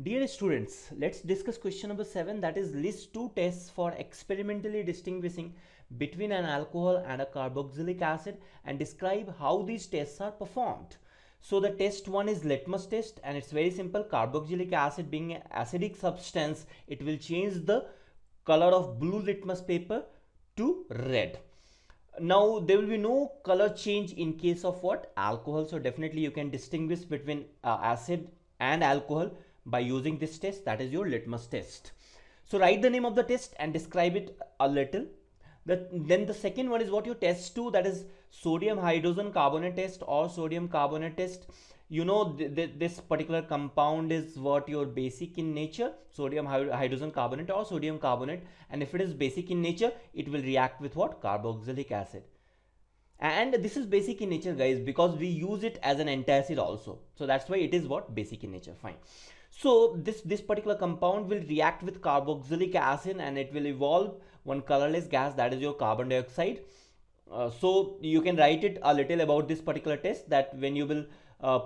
Dear students, let's discuss question number 7, that is list two tests for experimentally distinguishing between an alcohol and a carboxylic acid and describe how these tests are performed. So the test 1 is litmus test and it's very simple. Carboxylic acid being an acidic substance, it will change the color of blue litmus paper to red. Now there will be no color change in case of what? Alcohol. So definitely you can distinguish between acid and alcohol by using this test, that is your litmus test. So write the name of the test and describe it a little. Then the second one is what your test 2, that is sodium hydrogen carbonate test or sodium carbonate test. You know this particular compound is what your basic in nature, sodium hydrogen carbonate or sodium carbonate, and if it is basic in nature it will react with what? Carboxylic acid. And this is basic in nature guys because we use it as an antacid also, so that's why it is what? Basic in nature. Fine. So this particular compound will react with carboxylic acid and it will evolve one colorless gas, that is your carbon dioxide. So you can write it a little about this particular test, that when you will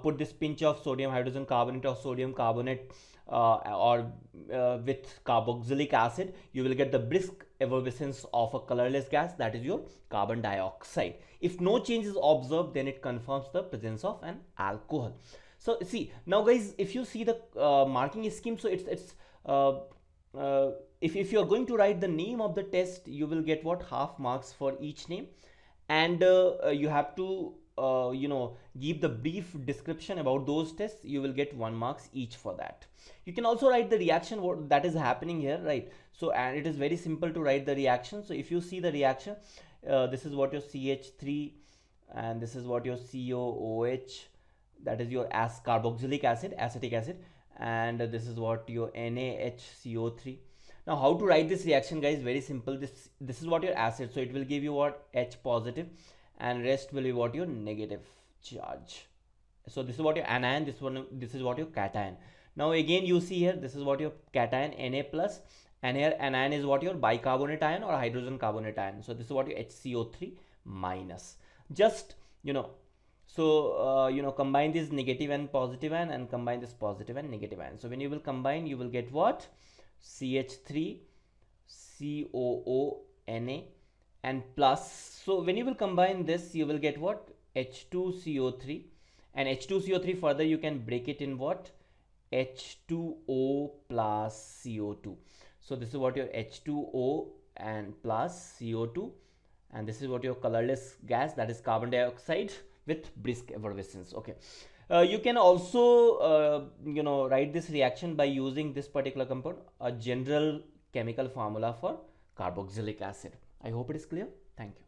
put this pinch of sodium hydrogen carbonate or sodium carbonate with carboxylic acid, you will get the brisk effervescence of a colorless gas, that is your carbon dioxide. If no change is observed, then it confirms the presence of an alcohol. So see now guys, if you see the marking scheme, so if you are going to write the name of the test, you will get what? Half marks for each name, and you have to give the brief description about those tests. You will get 1 marks each for that. You can also write the reaction what that is happening here, right? So and it is very simple to write the reaction. So if you see the reaction, this is what your CH3 and this is what your COOH, that is your carboxylic acid, acetic acid, and this is what your NaHCO3. Now how to write this reaction guys? Very simple. This is what your acid, so it will give you what? H positive, and rest will be what? Your negative charge. So this is what your anion, this is what your cation. Now again you see here, this is what your cation Na plus, and here anion is what? Your bicarbonate ion or hydrogen carbonate ion. So this is what your HCO3 minus. Just combine this negative and positive ion and combine this positive and negative ion. So when you will combine, you will get what? CH3 COO Na and plus. So when you will combine this, you will get what? H2CO3, and H2CO3 further you can break it in what? H2O plus CO2. So this is what your H2O and plus CO2, and this is what your colorless gas, that is carbon dioxide with brisk effervescence. Okay. You can also write this reaction by using this particular compound, a general chemical formula for carboxylic acid. I hope it is clear. Thank you.